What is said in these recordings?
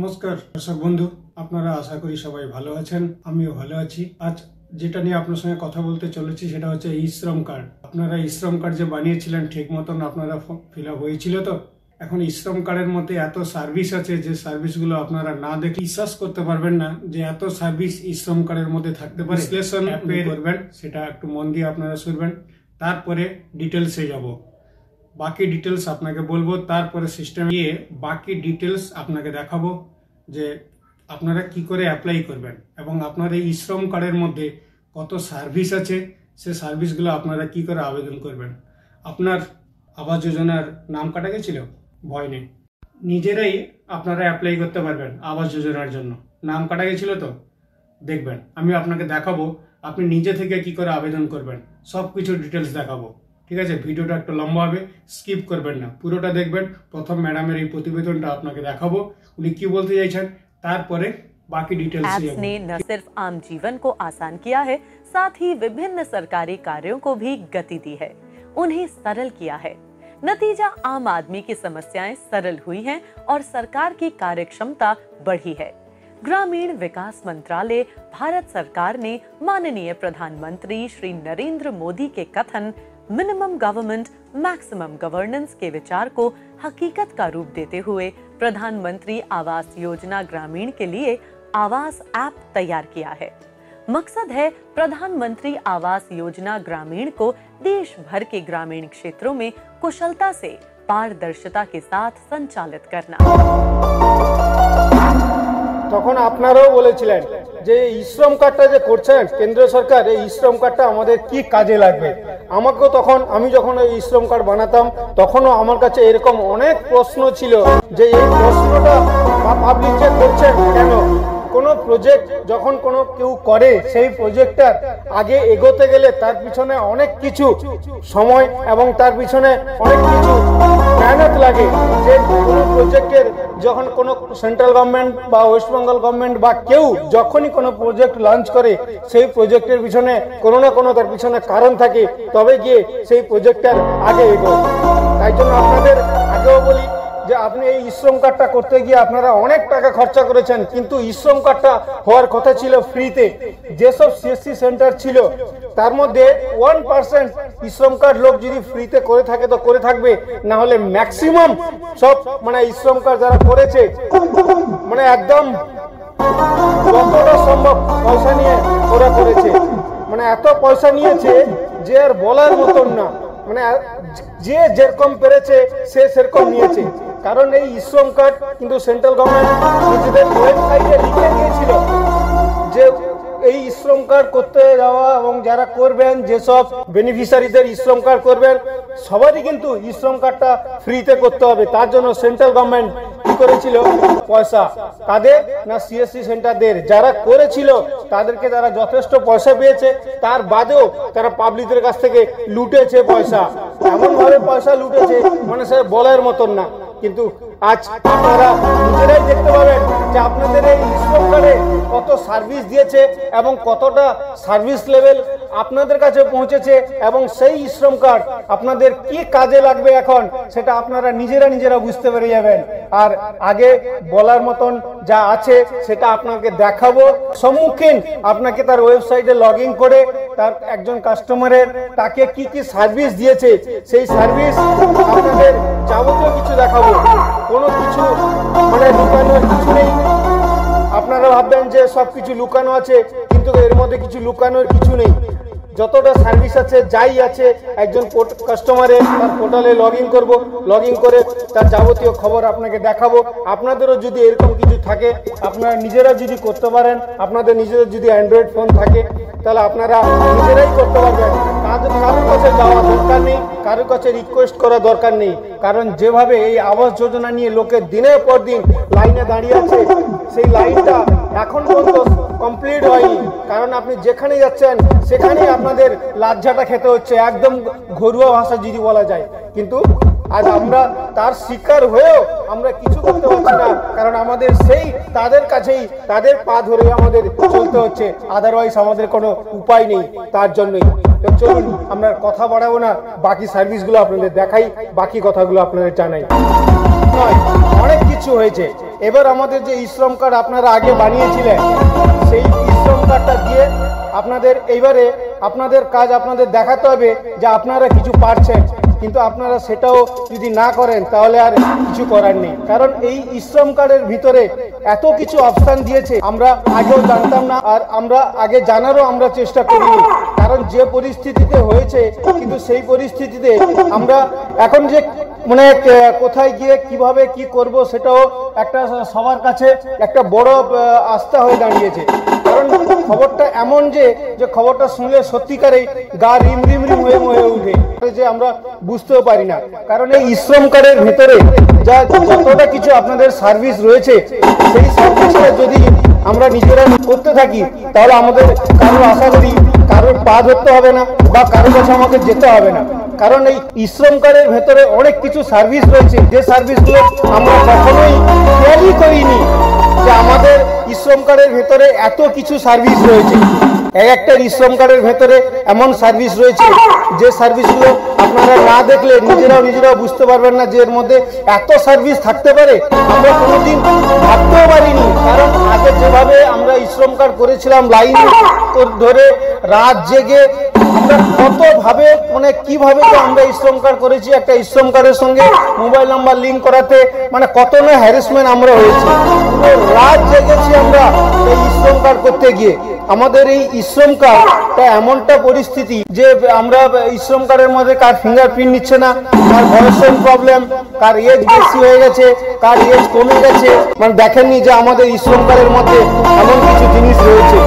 নমস্কার দর্শক বন্ধু, আপনারা আশা করি সবাই ভালো আছেন। আমিও ভালো আছি। আজ যেটা নিয়ে আপনার সঙ্গে কথা বলতে চলেছি সেটা হচ্ছে ই শ্রম কার্ড। আপনারা ই শ্রম কার্ড যে বানিয়েছিলেন ঠিক মতন আপনারা ফিল আপ হয়েছিল তো? এখন ই শ্রম কার্ডের মধ্যে এত সার্ভিস আছে যে সার্ভিসগুলো আপনারা না দেখে বিশ্বাস করতে পারবেন না যে এত সার্ভিস ই শ্রম কার্ডের মধ্যে থাকতে পারে। বিশ্লেষণ অ্যাপে করবেন, সেটা একটু মন দিয়ে আপনারা শুনবেন। তারপরে ডিটেলসে যাব, বাকি ডিটেলস আপনাকে বলবো। তারপরে সিস্টেমে গিয়ে বাকি ডিটেলস আপনাকে দেখাবো যে আপনারা কি করে অ্যাপ্লাই করবেন এবং আপনার এই ই শ্রম কার্ডের মধ্যে কত সার্ভিস আছে, সে সার্ভিসগুলো আপনারা কি করে আবেদন করবেন। আপনার আবাস যোজনার নাম কাটা গেছিল, ভয় নেই, নিজেরাই আপনারা অ্যাপ্লাই করতে পারবেন আবাস যোজনার জন্য। নাম কাটা গেছিল তো দেখবেন, আমি আপনাকে দেখাবো আপনি নিজে থেকে কি করে আবেদন করবেন, সব কিছু ডিটেলস দেখাবো। ঠিক আছে, ভিডিওটা একটু লম্বা হবে, স্কিপ করবেন না, পুরোটা দেখবেন। প্রথম ম্যাডামের এই প্রতিবেদনটা আপনাকে দেখাবো, উনি কি বলতে চাইছেন, তারপরে बाकी डिटेल्स ने न सिर्फ आम जीवन को आसान किया है, साथ ही विभिन्न सरकारी कार्यों को भी गति दी है, उन्हें सरल किया है। नतीजा, आम आदमी की समस्याएं सरल हुई हैं और सरकार की कार्यक्षमता बढ़ी है। ग्रामीण विकास मंत्रालय भारत सरकार ने माननीय प्रधानमंत्री श्री नरेंद्र मोदी के कथन मिनिमम गवर्नमेंट मैक्सिमम गवर्नेंस के विचार को हकीकत का रूप देते हुए प्रधानमंत्री आवास योजना ग्रामीण के लिए आवास ऐप तैयार किया है। मकसद है प्रधानमंत्री आवास योजना ग्रामीण को देश भर के ग्रामीण क्षेत्रों में कुशलता से पारदर्शिता के साथ संचालित करना। তখন আপনারাও বলেছিলেন যে ই শ্রম কার্ডটা যে করছেন কেন্দ্র সরকার, এই ই শ্রম কার্ডটা আমাদের কি কাজে লাগবে। আমাকেও তখন, আমি যখন এই ই শ্রম কার্ড বানাতাম তখনও আমার কাছে এরকম অনেক প্রশ্ন ছিল যে এই প্রশ্নটা পাবলিক যে করছেন কেন। কোনো প্রজেক্ট যখন কোনো কেউ করে, সেই প্রজেক্টটার আগে এগোতে গেলে তার পিছনে অনেক কিছু সময় এবং তার পিছনে অনেক কিছু মেহনত লাগে। যে কোনো প্রজেক্টের যখন কোনো সেন্ট্রাল গভর্নমেন্ট বা ওয়েস্ট বেঙ্গল গভর্নমেন্ট বা কেউ যখনই কোনো প্রজেক্ট লঞ্চ করে, সেই প্রজেক্টের পিছনে কোনো না কোনো তার পিছনে কারণ থাকে, তবে গিয়ে সেই প্রজেক্টটার আগে এগোয়। তাই জন্য আপনাদের আগেও বলি যে আপনি এই ই শ্রম কার্ডটা করতে গিয়ে আপনারা অনেক টাকা খরচা করেছেন, কিন্তু ই শ্রম কার্ডটা হওয়ার কথা ছিল ফ্রিতে। যেসব সিএসসি সেন্টার ছিল তার মধ্যে 1% ই শ্রম কার্ড লোক যদি ফ্রিতে করে থাকে তো করে থাকবে, না হলে ম্যাক্সিমাম সব মানে ই শ্রম কার্ড যারা করেছে মানে একদম যতটা সম্ভব পয়সা নিয়ে ওরা করেছে। মানে এত পয়সা নিয়েছে যে আর বলার মতন না। মানে যে যেরকম পেরেছে সে সেরকম নিয়েছে। কারণ এই ই শ্রম কার্ড কিন্তু সেন্ট্রাল গভর্নমেন্ট নিজেদের ওয়েবসাইটে লিখে দিয়েছিল যে এই ই শ্রম কার্ড করতে যাওয়া এবং যারা করবেন, যেসব বেনিফিশিয়ারিদের ই শ্রম কার্ড করবেন সবারই কিন্তু ই শ্রম কার্ডটা ফ্রিতে করতে হবে। তার জন্য সেন্ট্রাল গভর্নমেন্ট কি করেছিল, পয়সা কাদের না সিএসসি সেন্টারদের যারা করেছিল তাদেরকে তারা যথেষ্ট পয়সা পেয়েছে, তার বাদেও তারা পাবলিকদের কাছ থেকে লুটেছে পয়সা। এমন ভাবে পয়সা লুটেছে মানে সে বলার মতন না। কিন্তু আজ আপনারা নিজেরাই দেখতে পাবেন যে আপনাদের এই ই শ্রম কার্ডে কত সার্ভিস দিয়েছে এবং কতটা সার্ভিস লেভেল আপনাদের কাছে পৌঁছেছে, এবং সেই ই শ্রম কার্ড আপনাদের কি কাজে লাগবে এখন সেটা আপনারা নিজেরা বুঝতে পেরে যাবেন। আর আগে বলার মতন যা আছে সেটা আপনাকে দেখাবো। সম্মুখীন আপনাকে তার ওয়েবসাইটে লগ ইন করে তার একজন কাস্টমারের তাকে কি কি সার্ভিস দিয়েছে সেই সার্ভিস আপনাদের যাবতীয় কিছু দেখাবো। কোনো কিছু মানে লুকানোর কিছু নেই। আপনারা ভাববেন যে সবকিছু লুকানো আছে, কিন্তু এর মধ্যে কিছু লুকানোর কিছু নেই। যতটা সার্ভিস আছে, যাই আছে, একজন কাস্টমারের তার পোর্টালে লগ ইন করবো, লগ ইন করে তার যাবতীয় খবর আপনাকে দেখাবো। আপনাদেরও যদি এরকম কিছু থাকে, আপনারা নিজেরা যদি করতে পারেন, আপনাদের নিজেদের যদি অ্যান্ড্রয়েড ফোন থাকে তাহলে আপনারা নিজেরাই করতে পারবেন। কারোর কাছে যাওয়া দরকার নেই, কারোর কাছে রিকোয়েস্ট করা দরকার নেই। কারণ যেভাবে এই আবাস যোজনা নিয়ে লোকে দিনের পর দিন লাইনে দাঁড়িয়ে আছে, সেই লাইনটা এখন পর্যন্ত কমপ্লিট হয়নি। কারণ আপনি যেখানে যাচ্ছেন সেখানেই আপনাদের লাজ্জাটা খেতে হচ্ছে, একদম ঘরোয়া ভাষা যদি বলা যায়। কিন্তু আজ আমরা তার শিকার হয়েও আমরা কিছু করতে পারছি না, কারণ আমাদের সেই তাদের কাছেই তাদের পা ধরে আমাদের চলতে হচ্ছে। আদারওয়াইজ আমাদের কোনো উপায় নেই। তার জন্যই তো চলুন আমরা কথা বাড়াবো না, বাকি সার্ভিসগুলো আপনাদের দেখাই, বাকি কথাগুলো আপনাদের জানাই। অনেক কিছু হয়েছে। এবার আমাদের যে ই শ্রম কার্ড আপনারা আগে বানিয়েছিলেন সেই ই শ্রম কার্ডটা দিয়ে আপনাদের এইবারে আপনাদের কাজ আপনাদের দেখাতে হবে যে আপনারা কিছু পারছেন, কিন্তু আপনারা সেটাও যদি না করেন তাহলে আর কিছু করার নেই। কারণ এই ই শ্রম কার্ডের ভিতরে এত কিছু অপশান দিয়েছে আমরা আগেও জানতাম না, আর আমরা আগে জানারও আমরা চেষ্টা করিনি। কারণ যে পরিস্থিতিতে হয়েছে, কিন্তু সেই পরিস্থিতিতে আমরা এখন যে মানে কোথায় গিয়ে কিভাবে কি করব সেটাও একটা সবার কাছে একটা বড় আস্থা হয়ে দাঁড়িয়েছে। কারণ খবরটা এমন যে খবরটা শুনলে সত্যিকারেই গা রিম রিম রিম হয়ে উঠে, যে আমরা বুঝতেও পারি না। কারণ এই ই শ্রম কার্ডের ভেতরে যা যতটা কিছু আপনাদের সার্ভিস রয়েছে, সেই সার্ভিসটা যদি আমরা নিজেরা করতে থাকি তাহলে আমাদের কারোর আশা করি কারোর পা ধরতে হবে না বা কারোর কাছে আমাকে যেতে হবে না। কারণ এই ই শ্রম কার্ডের ভেতরে অনেক কিছু সার্ভিস রয়েছে, যে সার্ভিসগুলো আমরা কখনোই খেয়ালই করিনি যে আমাদের ই শ্রম কার্ডের ভেতরে এত কিছু সার্ভিস রয়েছে। একটা ই শ্রম কার্ডের ভেতরে এমন সার্ভিস রয়েছে যে সার্ভিসগুলো আপনারা না দেখলে নিজেরাও বুঝতে পারবেন না যে এর মধ্যে এত সার্ভিস থাকতে পারে। আমরা কোনোদিন ভাবতেও পারিনি। কারণ আগে যেভাবে আমরা ই শ্রম কার্ড করেছিলাম লাইন ধরে রাত জেগে, আমরা কতভাবে মানে কিভাবে আমরা ই শ্রম কার্ড করেছি, একটা ই শ্রম কার্ডের সঙ্গে মোবাইল নাম্বার লিঙ্ক করাতে মানে কত না হ্যারাসমেন্ট আমরা হয়েছি। পুরো রাত জেগেছি আমরা এই ই শ্রম কার্ড করতে গিয়ে। আমাদের এই ই শ্রম কার্ডটা এমনটা পরিস্থিতি যে আমরা ই শ্রম কার্ডের মধ্যে কার ফিঙ্গারপ্রিন্ট নিচ্ছে না, কার বয়সের প্রবলেম, কার এজ বেশি হয়ে গেছে, কার এজ কমে গেছে, মানে দেখেননি যে আমাদের ই শ্রম কার্ডের মধ্যে এমন কিছু জিনিস রয়েছে।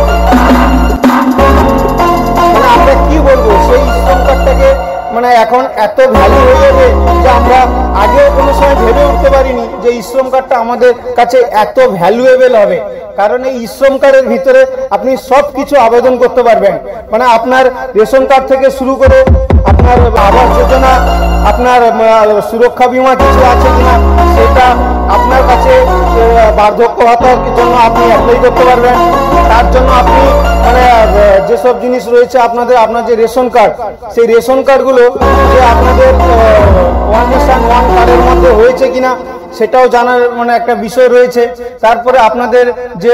মানে আমরা কি বলবো, সেই ই শ্রম কার্ডটাকে মানে এখন এত ভ্যালু হয়ে যাবে যে আমরা আগেও কোনো সময় ভেবে উঠতে পারিনি যে ই শ্রম কার্ডটা আমাদের কাছে এত ভ্যালুয়েবল হবে। কারণ এই ই শ্রম কার্ডের ভিতরে আপনি সব কিছু আবেদন করতে পারবেন। মানে আপনার রেশন কার্ড থেকে শুরু করে আপনার আবাস যোজনা, আপনার সুরক্ষা বীমা কিছু আছে কিনা সেটা, আপনার কাছে বার্ধক্য ভাতার জন্য আপনি অ্যাপ্লাই করতে পারবেন। তার জন্য আপনি মানে যেসব জিনিস রয়েছে আপনার যে রেশন কার্ড, সেই রেশন কার্ডগুলো যে আপনাদের ওয়ান নেশন ওয়ান কার্ডের মধ্যে হয়েছে কিনা সেটাও জানার মানে একটা বিষয় রয়েছে। তারপরে আপনাদের যে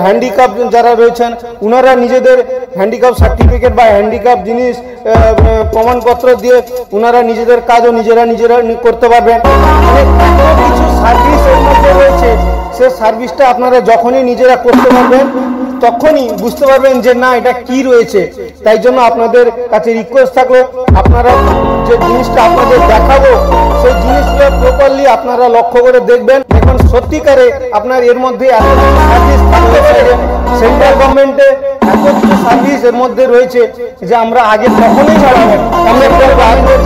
হ্যান্ডিক্যাপ যারা রয়েছেন ওনারা নিজেদের হ্যান্ডিক্যাপ সার্টিফিকেট বা হ্যান্ডিক্যাপ জিনিস প্রমাণপত্র দিয়ে ওনারা নিজেদের কাজও নিজেরা করতে পারবেন। মানে এত কিছু সার্ভিস এর মধ্যে রয়েছে, সে সার্ভিসটা আপনারা যখনই নিজেরা করতে পারবেন তখনই বুঝতে পারবেন যে না এটা কি রয়েছে। তাই জন্য আপনাদের কাছে রিকোয়েস্ট থাকলো, আপনারা যে জিনিসটা আপনাদের দেখাবো সেই জিনিসগুলো প্রপারলি আপনারা লক্ষ্য করে দেখবেন। এখন সত্যিকারে আপনার এর মধ্যে এত কিছু সার্ভিস থাকতে পারে, সেন্ট্রাল গভর্নমেন্টে এত কিছু সার্ভিস এর মধ্যে রয়েছে যে আমরা আগে কখনোই জানাবেন। আমাদের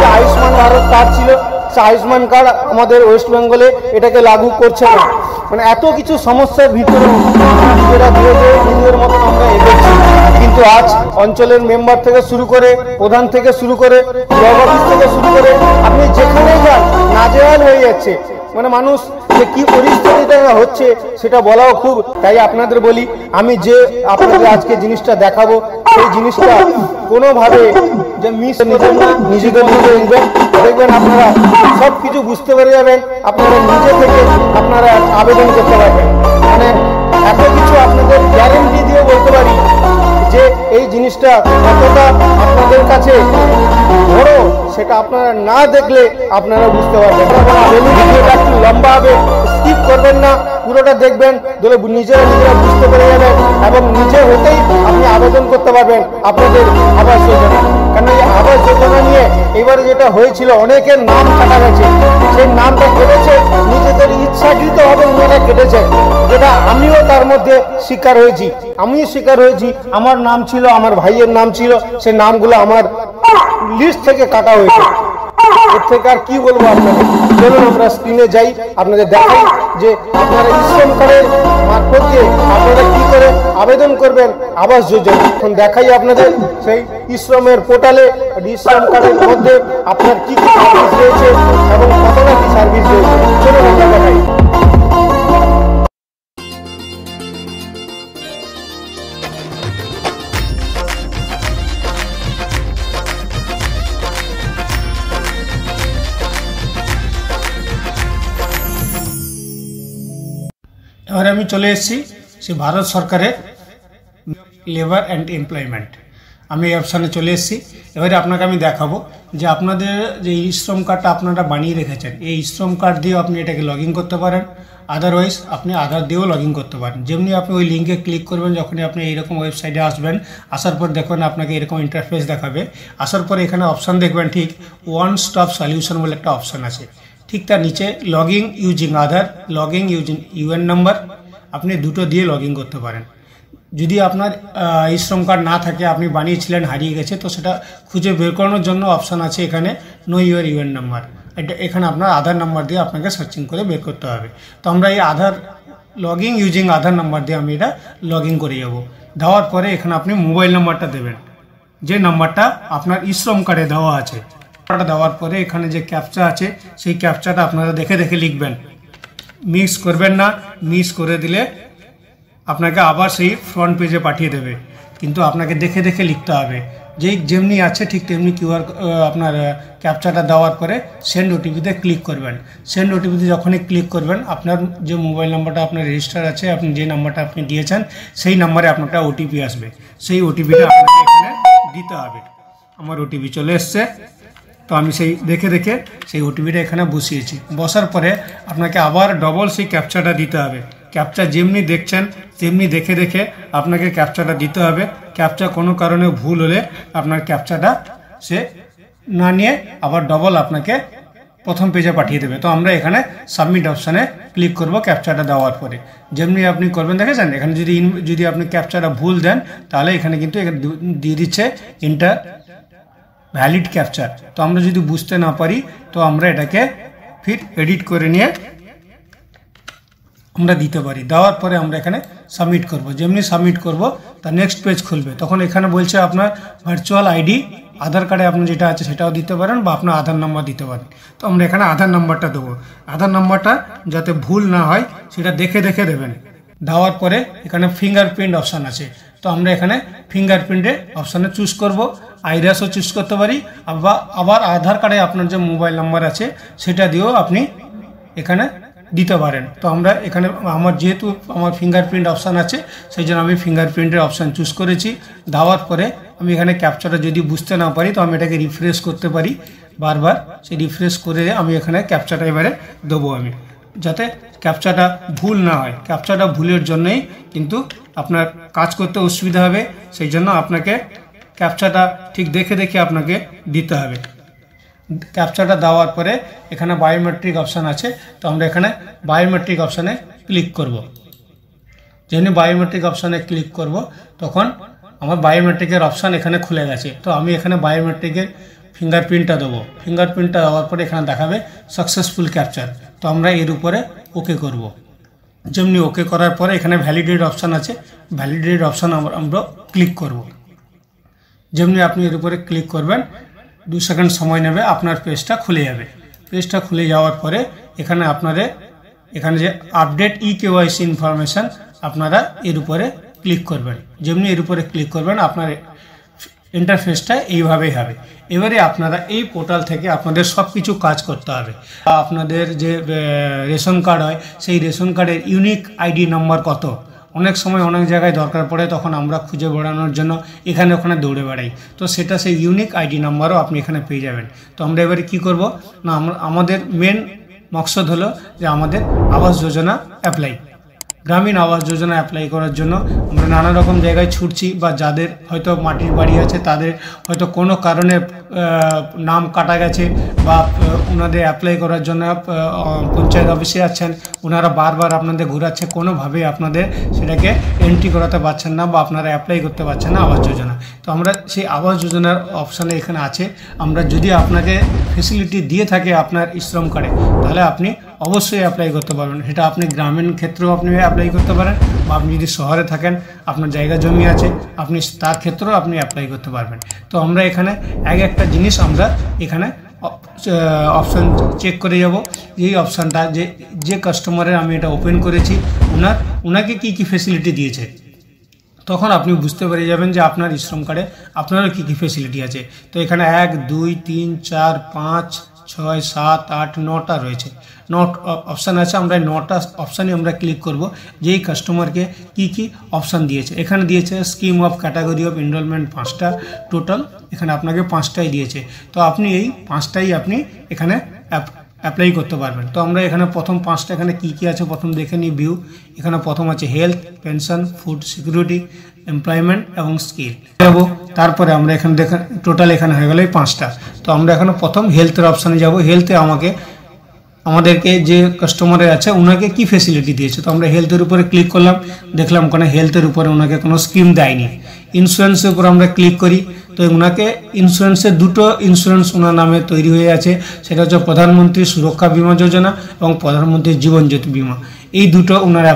যে আয়ুষ্মান ভারত কার্ড ছিল, সে আয়ুষ্মান কার্ড আমাদের ওয়েস্ট বেঙ্গলে এটাকে লাগু করছে না। মানে এত কিছু সমস্যার ভিতরে নিজেরা নিজেদের মতন আমরা এগোচ্ছি, কিন্তু আজ অঞ্চলের মেম্বার থেকে শুরু করে, প্রধান থেকে শুরু করে, ব্লক অফিস থেকে শুরু করে আপনি যেখানে যান নাজেহাল হয়ে যাচ্ছে। মানে মানুষ যে কি পরিস্থিতিতে হচ্ছে সেটা বলাও খুব। তাই আপনাদের বলি, আমি যে আপনাদের আজকে জিনিসটা দেখাবো সেই জিনিসটা কোনোভাবে যে মিস নিজেদের মধ্যে দেখবেন, আপনারা সব কিছু বুঝতে পেরে যাবেন, আপনারা নিজে থেকে আপনারা আবেদন করতে পারবেন। মানে এত কিছু আপনাদের গ্যারেন্টি দিয়ে বলতে পারি যে এই জিনিসটা কতটা আপনাদের কাছে বড় সেটা আপনারা না দেখলে আপনারা বুঝতে পারবেন। ভিডিওটা একটু লম্বা হবে, স্কিপ করবেন না, পুরোটা দেখবেন, ধরে নিজেরা বুঝতে পেরে যাবেন এবং নিজে হতেই আপনি আবেদন করতে পারবেন আপনাদের আবাস যোজনা। কারণ এই আবাস যোজনা নিয়ে এবারে যেটা হয়েছিল, অনেকের নাম কাটা গেছে, সেই নামটা কেটেছে নিজেদের ইচ্ছাকৃতভাবে ওনারা কেটেছে, যেটা আমিও তার মধ্যে শিকার হয়েছি। আমিও শিকার হয়েছি, আমার নাম ছিল, আমার ভাইয়ের নাম ছিল, সেই নামগুলো আমার লিস্ট থেকে কাটা হয়েছে। এর থেকে আর কি বলবো আপনাদের। চলুন আমরা স্ক্রিনে যাই, আপনাদের দেখাই যে আপনারা ই শ্রম কার্ডের মারফত দিয়ে আপনারা কি করে আবেদন করবেন আবাস যোজনা। এখন দেখাই আপনাদের সেই ই শ্রমের পোর্টালে ই শ্রম কার্ডের মধ্যে আপনার কি কি সার্ভিস রয়েছে এবং কতটা কি সার্ভিস রয়েছে। চলুন আমরা দেখাই। আমি চলে এসেছি সে ভারত সরকারের লেবার অ্যান্ড এমপ্লয়মেন্ট। আমি এই অপশানে চলে এসেছি। এবারে আপনাকে আমি দেখাবো যে আপনাদের যে ই শ্রম কার্ডটা আপনারা বানিয়ে রেখেছেন, এই শ্রম কার্ড দিয়েও আপনি এটাকে লগ ইন করতে পারেন, আদারওয়াইজ আপনি আধার দিয়েও লগ ইন করতে পারেন। যেমনি আপনি ওই লিঙ্কে ক্লিক করবেন, যখনই আপনি এইরকম ওয়েবসাইটে আসবেন, আসার পর দেখবেন আপনাকে এরকম ইন্টারফেস দেখাবে। আসার পরে এখানে অপশান দেখবেন ঠিক ওয়ান স্টপ সলিউশন বলে একটা অপশান আছে, ঠিক তার নিচে log in using Aadhaar, log in using UN number, আপনি দুটো দিয়ে লগ ইন করতে পারেন। যদি আপনার ই শ্রম কার্ড না থাকে, আপনি বানিয়েছিলেন হারিয়ে গেছে, তো সেটা খুঁজে বের করানোর জন্য অপশান আছে এখানে নো ইউর ইউএন নাম্বার। এটা এখানে আপনার আধার নাম্বার দিয়ে আপনাকে সার্চিং করে বের করতে হবে। তো আমরা এই Aadhaar log in using Aadhaar number দিয়ে আমি এটা লগ ইন করে যাবো। দেওয়ার পরে এখানে আপনি মোবাইল নাম্বারটা দেবেন, যে নাম্বারটা আপনার ই শ্রম কার্ডে দেওয়া আছে। দেওয়ার পরে এখানে যে ক্যাপচা আছে, সেই ক্যাপচাটা আপনারা দেখে দেখে লিখবেন, মিক্স করবেন না। মিক্স করে দিলে আপনাকে আবার সেই ফ্রন্ট পেজে পাঠিয়ে দেবে, কিন্তু আপনাকে দেখে দেখে লিখতে হবে। যেমনি আছে ঠিক তেমনি কিউআর আপনার ক্যাপচাটা দেওয়ার পরে সেন্ড ওটিপিতে ক্লিক করবেন। সেন্ড ওটিপিতে যখনই ক্লিক করবেন, আপনার যে মোবাইল নাম্বারটা আপনার রেজিস্টার আছে, আপনি যে নাম্বারটা আপনি দিয়েছেন, সেই নাম্বারে আপনার ওটিপি আসবে। সেই ওটিপিটা আপনাকে এখানে দিতে হবে। আমার ওটিপি চলে এসছে, তো আমি সেই দেখে দেখে সেই ওটিপিটা এখানে বসিয়েছি। বসার পরে আপনাকে আবার ডবল সেই ক্যাপচাটা দিতে হবে। ক্যাপচা যেমনি দেখছেন তেমনি দেখে দেখে আপনাকে ক্যাপচাটা দিতে হবে। ক্যাপচা কোনো কারণে ভুল হলে আপনার ক্যাপচাটা সে না নিয়ে আবার ডবল আপনাকে প্রথম পেজে পাঠিয়ে দেবে। তো আমরা এখানে সাবমিট অপশানে ক্লিক করব ক্যাপচাটা দেওয়ার পরে। যেমনি আপনি করবেন দেখেছেন, এখানে যদি আপনি ক্যাপচাটা ভুল দেন, তাহলে এখানে কিন্তু দিয়ে দিচ্ছে ইন্টার ভ্যালিড ক্যাপচার। তো আমরা যদি বুঝতে না পারি, তো আমরা এটাকে ফির এডিট করে নিয়ে আমরা দিতে পারি। দেওয়ার পরে আমরা এখানে সাবমিট করব। যেমনি সাবমিট করব, তার নেক্সট পেজ খুলবে। তখন এখানে বলছে আপনার ভার্চুয়াল আইডি, আধার কার্ডে আপনার যেটা আছে সেটাও দিতে পারেন, বা আপনার আধার নাম্বার দিতে পারেন। তো আমরা এখানে আধার নাম্বারটা দেবো। আধার নাম্বারটা যাতে ভুল না হয় সেটা দেখে দেখে দেবেন। দেওয়ার পরে এখানে ফিঙ্গারপ্রিন্ট অপশান আছে, তো আমরা এখানে ফিঙ্গারপ্রিন্টে অপশানে চুজ করব। আইরাসও চুজ করতে পারি, আবার আধার কার্ডে আপনার যে মোবাইল নাম্বার আছে সেটা দিয়েও আপনি এখানে দিতে পারেন। তো আমরা এখানে যেহেতু আমার ফিঙ্গারপ্রিন্ট অপশান আছে, সেই জন্য আমি ফিঙ্গারপ্রিন্টের অপশান চুজ করেছি। দেওয়ার পরে আমি এখানে ক্যাপচাটা যদি বুঝতে না পারি, তো আমি এটাকে রিফ্রেশ করতে পারি বারবার। সেই রিফ্রেশ করে আমি এখানে ক্যাপচাটা এবারে দেবো, আমি যাতে ক্যাপচাটা ভুল না হয়। ক্যাপচাটা ভুলের জন্যই কিন্তু আপনার কাজ করতে অসুবিধা হবে, সেই জন্য আপনাকে ক্যাপচাটা ঠিক দেখে দেখে আপনাকে দিতে হবে। ক্যাপচাটা দেওয়ার পরে এখানে বায়োমেট্রিক অপশান আছে, তো আমরা এখানে বায়োমেট্রিক অপশানে ক্লিক করব। যেমনি বায়োমেট্রিক অপশানে ক্লিক করব, তখন আমার বায়োমেট্রিকের অপশান এখানে খুলে গেছে। তো আমি এখানে বায়োমেট্রিকের ফিঙ্গারপ্রিন্টটা দেবো। ফিঙ্গারপ্রিন্টটা দেওয়ার পরে এখানে দেখাবে সাকসেসফুল ক্যাপচার। তো আমরা এর উপরে ওকে করব। যেমনি ওকে করার পরে এখানে ভ্যালিডেট অপশান আছে, ভ্যালিডেট অপশান আমরা ক্লিক করব। যেমনি আপনি এর উপরে ক্লিক করবেন, 2 সেকেন্ড সময় নেবে, আপনার পেজটা খুলে যাবে। পেজটা খুলে যাওয়ার পরে এখানে যে আপডেট ইকেওয়াইসি ইনফরমেশান, আপনারা এর উপরে ক্লিক করবেন। যেমনি এর উপরে ক্লিক করবেন, আপনার ইন্টারফেসটা এইভাবেই হবে। এবারে আপনারা এই পোর্টাল থেকে আপনাদের সব কিছু কাজ করতে হবে। আপনাদের যে রেশন কার্ড হয়, সেই রেশন কার্ডের ইউনিক আইডি নাম্বার কত, অনেক সময় অনেক জায়গায় দরকার পড়ে, তখন আমরা খুঁজে বেড়ানোর জন্য এখানে ওখানে দৌড়ে বেড়াই। তো সেটা সেই ইউনিক আইডি নাম্বারও আপনি এখানে পেয়ে যাবেন। তো আমরা এবারে কী করব না, আমাদের মেন মকসদ হলো যে আমাদের আবাস যোজনা অ্যাপ্লাই, গ্রামীণ আবাস যোজনা অ্যাপ্লাই করার জন্য আমরা নানা রকম জায়গায় ছুটছি, বা যাদের হয়তো মাটির বাড়ি আছে তাদের হয়তো কোনো কারণে নাম কাটা গেছে, বা ওনাদের অ্যাপ্লাই করার জন্য পঞ্চায়েত অফিসে আছেন, ওনারা বারবার আপনাদের ঘোরাচ্ছে, কোনোভাবে আপনাদের সেটাকে এন্ট্রি করাতে পারছেন না, বা আপনারা অ্যাপ্লাই করতে পারছেন না আবাস যোজনা। তো আমরা সেই আবাস যোজনার অপশানে এখানে আছে, আমরা যদি আপনাকে ফেসিলিটি দিয়ে থাকে আপনার শ্রম কার্ডে, তাহলে আপনি অবশ্যই অ্যাপ্লাই করতে পারবেন। সেটা আপনি গ্রামীণ ক্ষেত্রেও আপনি অ্যাপ্লাই করতে পারেন, বা আপনি যদি শহরে থাকেন, আপনার জায়গা জমি আছে, আপনি তার ক্ষেত্রেও আপনি অ্যাপ্লাই করতে পারবেন। তো আমরা এখানে একটা জিনিস আমরা এখানে অপশান চেক করে যাব, এই অপশানটা যে কাস্টমারের আমি এটা ওপেন করেছি, ওনাকে কি কি ফেসিলিটি দিয়েছে, তখন আপনি বুঝতে পেরে যাবেন যে আপনার শ্রম কার্ডে আপনারও কী কী ফেসিলিটি আছে। তো এখানে 1, 2, 3, 4, 5, 6, 7, 8, 9টা রয়েছে। নট অপশান আছে, আমরা নটা অপশানে আমরা ক্লিক করব যেই কাস্টমারকে কি কি অপশান দিয়েছে। এখানে দিয়েছে scheme of category of enrolment 5টা টোটাল, এখানে আপনাকে 5টাই দিয়েছে। তো আপনি এই 5টাই আপনি এখানে অ্যাপ্লাই করতে পারবেন। তো আমরা এখানে প্রথম 5টা এখানে কি কি আছে প্রথম দেখে নিই। ভিউ, এখানে প্রথম আছে health, pension, food security, employment এবং স্কিল যাব। তারপরে আমরা এখানে দেখেন টোটাল এখানে হয়ে গেল এই 5টা। তো আমরা এখানে প্রথম হেলথের অপশানে যাব। হেলথে আমাদেরকে যে কাস্টমারের আছে ওনাকে কি ফেসিলিটি দিয়েছে। তো আমরা হেলথের উপরে ক্লিক করলাম, দেখলাম কোনো হেলথের উপরে ওনাকে কোনো স্কিম দেয়নি। ইন্স্যুরেন্সের উপর আমরা ক্লিক করি, তো ওনাকে ইন্স্যুরেন্সের দুটো ইন্স্যুরেন্স ওনার নামে তৈরি হয়ে আছে, সেটা হচ্ছে প্রধানমন্ত্রী সুরক্ষা বিমা যোজনা এবং প্রধানমন্ত্রী জীবন জ্যোতি বিমা। এই দুটো ওনার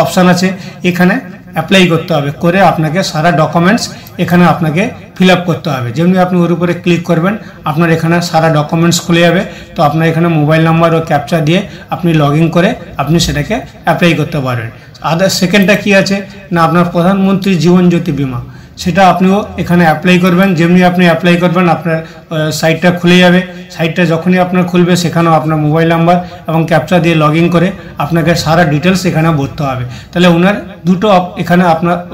অপশান আছে এখানে অ্যাপ্লাই করতে হবে, করে আপনাকে সারা ডকুমেন্টস এখানে আপনাকে ফিল আপ করতে হবে। যেমনি আপনি ওর উপরে ক্লিক করবেন আপনার এখানে সারা ডকুমেন্টস খুলে যাবে। তো আপনার এখানে মোবাইল নাম্বার ও ক্যাপচা দিয়ে আপনি লগ ইন করে আপনি সেটাকে অ্যাপ্লাই করতে পারবেন। আদার সেকেন্ডটা কি আছে না, আপনার প্রধানমন্ত্রী জীবন জ্যোতি বিমা, সেটা আপনিও এখানে অ্যাপ্লাই করবেন। যেমনি আপনি অ্যাপ্লাই করবেন আপনার সাইটটা খুলে যাবে। সাইটটা যখনই আপনার খুলবে সেখানেও আপনার মোবাইল নাম্বার এবং ক্যাপচা দিয়ে লগ ইন করে আপনাকে সারা ডিটেলস এখানে ভরতে হবে। তাহলে ওনার দুটো এখানে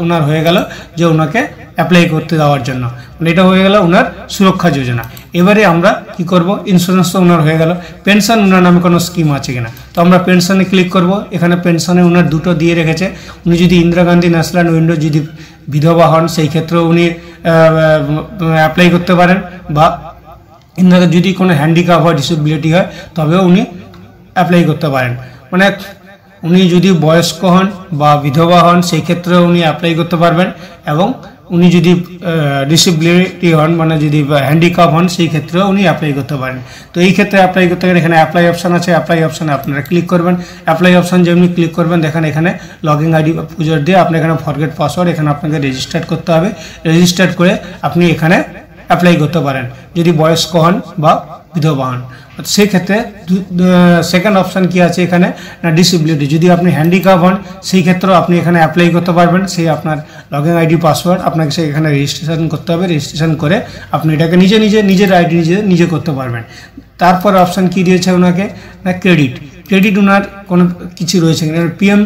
ওনার হয়ে গেল যে ওনাকে অ্যাপ্লাই করতে দেওয়ার জন্য, মানে এটা হয়ে গেল ওনার সুরক্ষা যোজনা। এবারে আমরা কি করব, ইন্স্যুরেন্স তো ওনার হয়ে গেল, পেনশন ওনার নামে কোনো স্কিম আছে কিনা। তো আমরা পেনশনে ক্লিক করব। এখানে পেনশনে ওনার দুটো দিয়ে রেখেছে। উনি যদি ইন্দিরা গান্ধী ন্যাশনাল উইন্ডো যদি বিধবা হন সেই ক্ষেত্রেও উনি অ্যাপ্লাই করতে পারেন, বা যদি কোনো হ্যান্ডিক্যাপ হয় ডিসেবিলিটি হয় তবেও উনি অ্যাপ্লাই করতে পারেন। মানে উনি যদি বয়স্ক হন বা বিধবা হন সেই ক্ষেত্রেও উনি অ্যাপ্লাই করতে পারবেন, এবং উনি যদি ডিসেবিলিটি হন মানে যদি হ্যান্ডিক্যাপ হন সেই ক্ষেত্রেও উনি অ্যাপ্লাই করতে পারেন। তো এই ক্ষেত্রে অ্যাপ্লাই করতে গেলে এখানে অ্যাপ্লাই অপশান আছে, অ্যাপ্লাই অপশানে আপনারা ক্লিক করবেন। অ্যাপ্লাই অপশান যেমনি ক্লিক করবেন দেখেন এখানে লগ ইন আইডি পুজোর দিয়ে আপনি এখানে ফরগেট পাসওয়ার্ড এখানে আপনাকে রেজিস্টার করতে হবে। রেজিস্টার করে আপনি এখানে অ্যাপ্লাই করতে পারেন যদি বয়স্ক হন বা বিধবা হন। সেই ক্ষেত্রে সেকেন্ড অপশান কি আছে এখানে না, ডিসেবিলিটি, যদি আপনি হ্যান্ডিক্যাপ হন সেই ক্ষেত্রেও আপনি এখানে অ্যাপ্লাই করতে পারবেন। সেই আপনার লগ ইন আইডি পাসওয়ার্ড আপনাকে এখানে রেজিস্ট্রেশন করতে হবে। রেজিস্ট্রেশন করে আপনি এটাকে নিজের আইডি নিজে করতে পারবেন। তারপর অপশান কি দিয়েছে ওনাকে না, ক্রেডিট ওনার কোনো কিছু রয়েছে কিনা, পিএম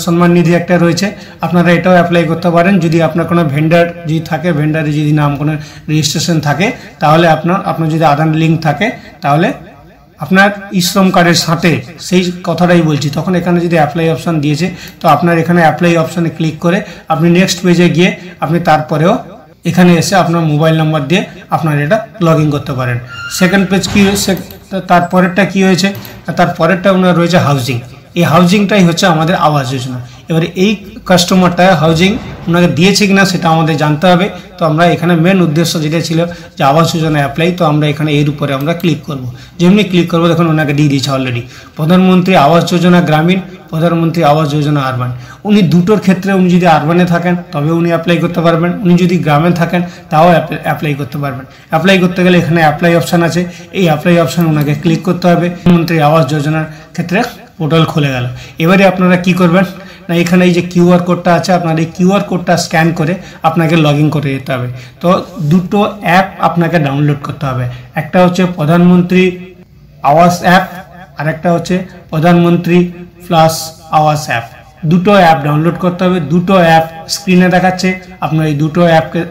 সম্মান নিধি একটা রয়েছে, আপনারা এটাও অ্যাপ্লাই করতে পারেন। যদি আপনার কোনো ভেন্ডার যদি থাকে, ভেন্ডারে যদি নাম কোনো রেজিস্ট্রেশন থাকে, তাহলে আপনার যদি আধার লিঙ্ক থাকে তাহলে আপনার শ্রম কার্ডের সাথে সেই কথাটাই বলছি, তখন এখানে যদি অ্যাপ্লাই অপশান দিয়েছে তো আপনার এখানে অ্যাপ্লাই অপশানে ক্লিক করে আপনি নেক্সট পেজে গিয়ে আপনি তারপরেও এখানে এসে আপনার মোবাইল নাম্বার দিয়ে আপনার এটা লগ ইন করতে পারেন। সেকেন্ড পেজ কি হয়েছে, তারপরেরটা কি হয়েছে, তারপরেরটা ওনার রয়েছে হাউজিং। এই হাউজিংটাই হচ্ছে আমাদের আবাস যোজনা। এবারে এই কাস্টমারটা হাউজিং ওনাকে দিয়েছে কিনা সেটা আমাদের জানতে হবে। তো আমরা এখানে মেন উদ্দেশ্য যেটা ছিল যে আবাস যোজনা অ্যাপ্লাই, তো আমরা এখানে এর উপরে আমরা ক্লিক করব। যেমনি ক্লিক করবো দেখুন ওনাকে দিয়ে দিয়েছে অলরেডি প্রধানমন্ত্রী আবাস যোজনা গ্রামীণ, প্রধানমন্ত্রী আবাস যোজনা আরবান। উনি দুটোর ক্ষেত্রে উনি যদি আরবানে থাকেন তবে উনি অ্যাপ্লাই করতে পারবেন, উনি যদি গ্রামে থাকেন তাও অ্যাপ্লাই করতে পারবেন। অ্যাপ্লাই করতে গেলে এখানে অ্যাপ্লাই অপশান আছে, এই অ্যাপ্লাই অপশান ওনাকে ক্লিক করতে হবে। প্রধানমন্ত্রী আবাস যোজনার ক্ষেত্রে পোর্টাল খুলে গেল। এবারে আপনারা কি করবেন না, এখানে এই যে কিউআর কোডটা আছে আপনার এই কিউআর কোডটা স্ক্যান করে আপনাকে লগ ইন করে যেতে হবে। তো দুটো অ্যাপ আপনাকে ডাউনলোড করতে হবে, একটা হচ্ছে প্রধানমন্ত্রী আবাস অ্যাপ আর একটা হচ্ছে প্রধানমন্ত্রী প্লাস আবাস অ্যাপ। দুটো অ্যাপ ডাউনলোড করতে হবে। দুটো অ্যাপ স্ক্রিনে দেখাচ্ছে, আপনার এই দুটো অ্যাপকে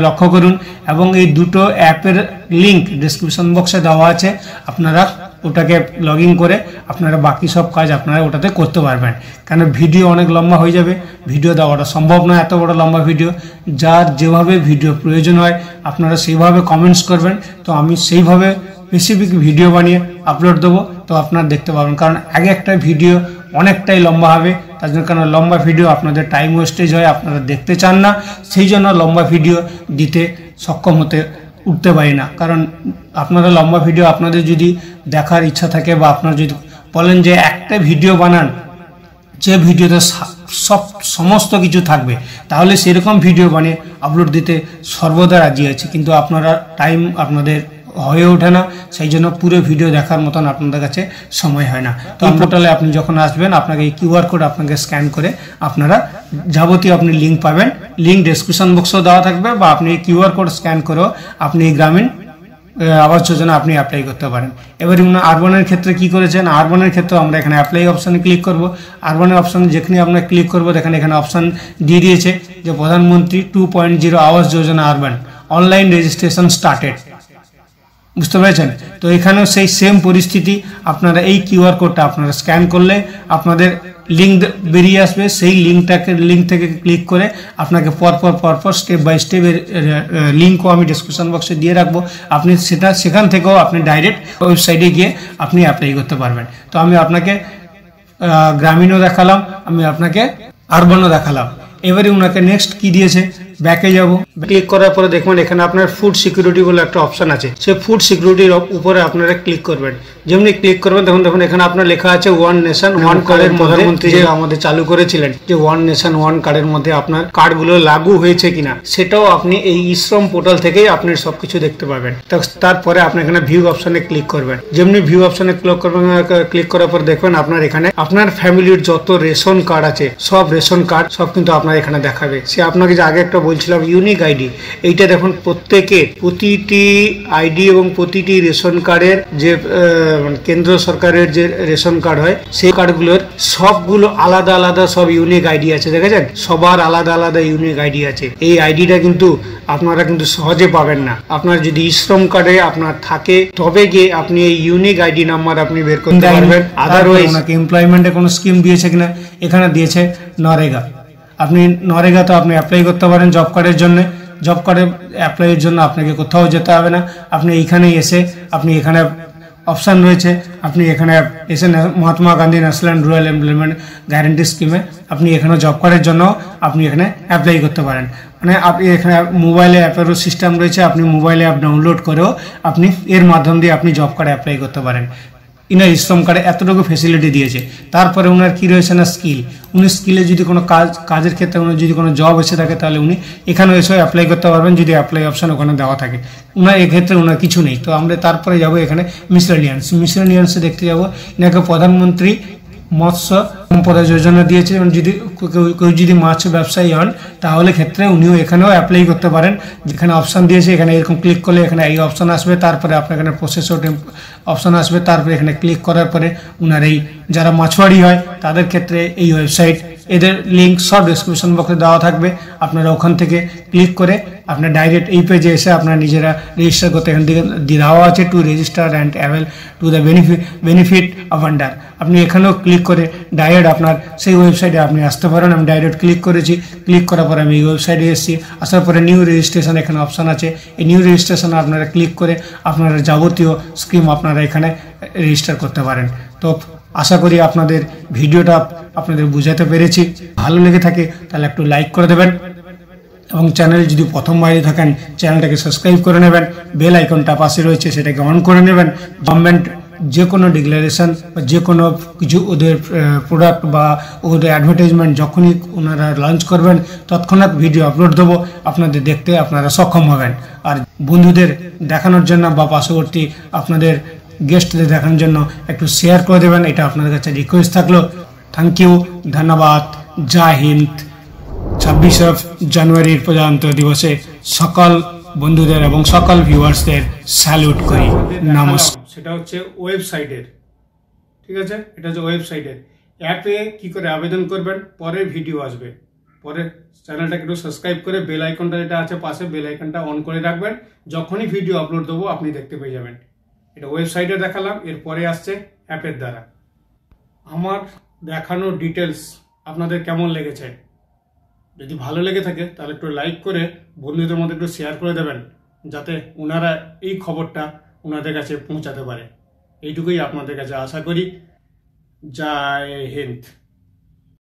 লক্ষ্য করুন, এবং এই দুটো অ্যাপের লিঙ্ক ডিসক্রিপশন বক্সে দেওয়া আছে। আপনারা ওটাকে লগ ইন করে আপনারা বাকি সব কাজ আপনারা ওটাতে করতে পারবেন। কারণ ভিডিও অনেক লম্বা হয়ে যাবে, ভিডিও দেওয়াটা সম্ভব নয় এত বড় লম্বা ভিডিও। যার যেভাবে ভিডিও প্রয়োজন হয় আপনারা সেইভাবে কমেন্টস করবেন, তো আমি সেইভাবে স্পেসিফিক ভিডিও বানিয়ে আপলোড দেবো, তো আপনারা দেখতে পাবেন। কারণ আগে একটা ভিডিও অনেকটাই লম্বা হবে, তার জন্য কারণ লম্বা ভিডিও আপনাদের টাইম ওয়েস্টেজ হয়, আপনারা দেখতে চান না, সেই জন্য লম্বা ভিডিও দিতে সক্ষম উঠতে পারি না। কারণ আপনারা লম্বা ভিডিও আপনাদের যদি দেখার ইচ্ছা থাকে বা আপনারা যদি বলেন যে একটা ভিডিও বানান যে ভিডিওতে সমস্ত কিছু থাকবে, তাহলে সেরকম ভিডিও বানিয়ে আপলোড দিতে সর্বদা রাজি আছে, কিন্তু আপনারা টাইম আপনাদের হয়ে ওঠে না, সেই জন্য পুরো ভিডিও দেখার মতন আপনাদের কাছে সময় হয় না। তো পোর্টালে আপনি যখন আসবেন আপনাকে এই কিউআর কোড আপনাকে স্ক্যান করে আপনারা যাবতীয় আপনি লিঙ্ক পাবেন, লিঙ্ক ডেসক্রিপশন বক্সেও দেওয়া থাকবে, বা আপনি কিউআর কোড স্ক্যান করেও আপনি গ্রামীণ আবাস যোজনা আপনি অ্যাপ্লাই করতে পারেন। এবারে আরবানের ক্ষেত্রে কি করেছেন, আরবানের ক্ষেত্রে আমরা এখানে অ্যাপ্লাই অপশানে ক্লিক করব। আরবানের অপশানে যেখানে আমরা ক্লিক করবো দেখেন এখানে অপশান দিয়ে দিয়েছে যে প্রধানমন্ত্রী 2.0 Awas Yojana urban online registration started. বুঝতে পেরেছেন? তো এখানেও সেই সেম পরিস্থিতি, আপনারা এই কিউআর কোডটা আপনারা স্ক্যান করলে আপনাদের লিঙ্ক বেরিয়ে আসবে, সেই লিঙ্ক থেকে ক্লিক করে আপনাকে পরপর স্টেপ বাই স্টেপ লিঙ্কও আমি ডিসক্রিপশন বক্সে দিয়ে রাখবো, আপনি সেখান থেকেও আপনি ডাইরেক্ট ওয়েবসাইটে গিয়ে আপনি অ্যাপ্লাই করতে পারবেন। তো আমি আপনাকে গ্রামীণও দেখালাম, আমি আপনাকে আরবানও দেখালাম। এবারে ওনাকে নেক্সট কি দিয়েছে, ব্যাকে যাব। ক্লিক করার পরে দেখবেন এখানে আপনার ফুড সিকিউরিটি বলে একটা অপশন আছে, সেই ফুড সিকিউরিটির উপরে আপনারা ক্লিক করবেন। যেমনি ক্লিক করবেন দেখুন এখানে আপনার লেখা আছে ওয়ান নেশন ওয়ান কার্ডের প্রধানমন্ত্রী যে আমাদের চালু করেছিলেন যে ওয়ান নেশন ওয়ান কার্ডের মধ্যে আপনার কার্ডগুলো লাগু হয়েছে কিনা, সেটাও আপনি এই ইশ্রম পোর্টাল থেকেই আপনি সবকিছু দেখতে পাবেন। তারপরে আপনি এখানে ভিউ অপশনে ক্লিক করবেন। যেমনি ভিউ অপশনে ক্লিক করার পর দেখবেন আপনার এখানে আপনার ফ্যামিলির যত রেশন কার্ড আছে সব রেশন কার্ড সব কিন্তু আপনার এখানে দেখাবে। সে আপনাকে যে আগে একটা বলছিলাম ইউনিক আইডি, এইটা দেখুন প্রত্যেকের প্রতিটি আইডি এবং প্রতিটি রেশন কার্ডের যে কেন্দ্র সরকারের যে রেশন কার্ড হয় সেই কার্ডগুলোর সবগুলো আলাদা আলাদা সব ইউনিক আইডি আছে, দেখেছেন সবার আলাদা আলাদা ইউনিক আইডি আছে। এই আইডিটা কিন্তু আপনারা কিন্তু সহজে পাবেন না, আপনার যদি ইশ্রম কার্ডে আপনার থাকে তবে গিয়ে আপনি এই ইউনিক আইডি নাম্বার আপনি বের করতে পারবেন। আদারওয়াইজ ওনাকে এমপ্লয়মেন্টে কোনো স্কিম দিয়েছে কিনা, এখানে দিয়েছে নরেগা, আপনি নরেগা তো আপনি অ্যাপ্লাই করতে পারেন জব কার্ডের জন্য। জব কার্ডে অ্যাপ্লাইয়ের জন্য আপনাকে কোথাও যেতে হবে না, আপনি এইখানে এসে আপনি এখানে অপশান রয়েছে, আপনি এখানে এসে Mahatma Gandhi national rural employment guarantee স্কিমে আপনি এখানে জব কার্ডের জন্য আপনি এখানে অ্যাপ্লাই করতে পারেন। মানে আপনি এখানে মোবাইলে অ্যাপেরও সিস্টেম রয়েছে, আপনি মোবাইলে অ্যাপ ডাউনলোড করেও আপনি এর মাধ্যম দিয়ে আপনি জব কার্ডে অ্যাপ্লাই করতে পারেন। ইনার ইশ্রম কার্ডে এতটুকু ফেসিলিটি দিয়েছে। তারপরে ওনার কি রয়েছে না স্কিল, উনি স্কিলে যদি কোনো কাজের ক্ষেত্রে উনি যদি কোনো জব এসে থাকে তাহলে উনি এখানে এসে অ্যাপ্লাই করতে পারবেন যদি অ্যাপ্লাই অপশন ওখানে দেওয়া থাকে। ওনার এক্ষেত্রে ওনার কিছু নেই। তো আমরা তারপরে যাব এখানে মিসলেনিয়ান্সে দেখতে যাব, এনাকে প্রধানমন্ত্রী মৎস্য সম্পদা যোজনা দিয়েছে। যদি কেউ যদি মাছ ব্যবসায়ী হন তাহলে ক্ষেত্রে উনিও এখানেও অ্যাপ্লাই করতে পারেন। যেখানে অপশান দিয়েছে এখানে এরকম ক্লিক করলে এখানে এই অপশান আসবে, তারপরে আপনার এখানে প্রসেস অপশান আসবে, তারপরে এখানে ক্লিক করার পরে উনার এই যারা মাছুয়ারি হয় তাদের ক্ষেত্রে এই ওয়েবসাইট, এদের লিঙ্ক সব ডিসক্রিপশন বক্সে দেওয়া থাকবে। আপনারা ওখান থেকে ক্লিক করে আপনার ডাইরেক্ট এই পেজে এসে আপনারা নিজেরা রেজিস্টার করতে এখান থেকে দেওয়া আছে to register and avail to the benefit of under. আপনি এখানেও ক্লিক করে ডাইরেক্ট আপনার সেই ওয়েবসাইটে আপনি আসতে পারেন। আমি ডাইরেক্ট ক্লিক করেছি, ক্লিক করার পরে আমি এই ওয়েবসাইটে এসেছি। আসার পরে নিউ রেজিস্ট্রেশন এখানে অপশান আছে, এই নিউ রেজিস্ট্রেশনে আপনারা ক্লিক করে আপনারা যাবতীয় স্কিম আপনারা এখানে রেজিস্টার করতে পারেন। তো আশা করি আপনাদের ভিডিওটা আপনাদের বুঝাতে পেরেছি। ভালো লেগে থাকে তাহলে একটু লাইক করে দেবেন এবং চ্যানেলে যদি প্রথমবার থাকেন চ্যানেলটাকে সাবস্ক্রাইব করে নেবেন। বেল আইকনটা পাশে রয়েছে সেটাকে অন করে নেবেন। গভর্নমেন্ট যে কোনো ডিক্লারেশন বা যে কোনো কিছু ওদের প্রোডাক্ট বা ওদের অ্যাডভার্টাইজমেন্ট যখনই ওনারা লঞ্চ করবেন তৎক্ষণাৎ ভিডিও আপলোড দেবো, আপনাদের দেখতে আপনারা সক্ষম হবেন। আর বন্ধুদের দেখানোর জন্য বা পার্শ্ববর্তী আপনাদের গেস্টদের দেখানোর জন্য একটু শেয়ার করে দেবেন, এটা আপনাদের কাছে রিকোয়েস্ট থাকলো। থ্যাংক ইউ, ধন্যবাদ, জয় হিন্দ। 26 জানুয়ারির প্রজাতন্ত্র দিবসে সকল বন্ধুদের এবং সকল ভিউয়ার্সদের স্যালুট করি, নমস্কার। সেটা হচ্ছে ওয়েবসাইটের, ঠিক আছে, এটা হচ্ছে ওয়েবসাইটের। অ্যাপে কি করে আবেদন করবেন পরে ভিডিও আসবে, পরে চ্যানেলটাকে একটু সাবস্ক্রাইব করে বেল আইকনটা যেটা আছে পাশে বেল আইকনটা অন করে রাখবেন। যখনই ভিডিও আপলোড দেবো আপনি দেখতে পেয়ে যাবেন। এটা ওয়েবসাইটে দেখালাম, এরপরে আসছে অ্যাপের দ্বারা। আমার দেখানো ডিটেলস আপনাদের কেমন লেগেছে? যদি ভালো লেগে থাকে তাহলে একটু লাইক করে বন্ধুদের মধ্যে একটু শেয়ার করে দেবেন, যাতে ওনারা এই খবরটা ওনাদের কাছে পৌঁছাতে পারে। এইটুকুই আপনাদের কাছে আশা করি। জয় হিন্দ।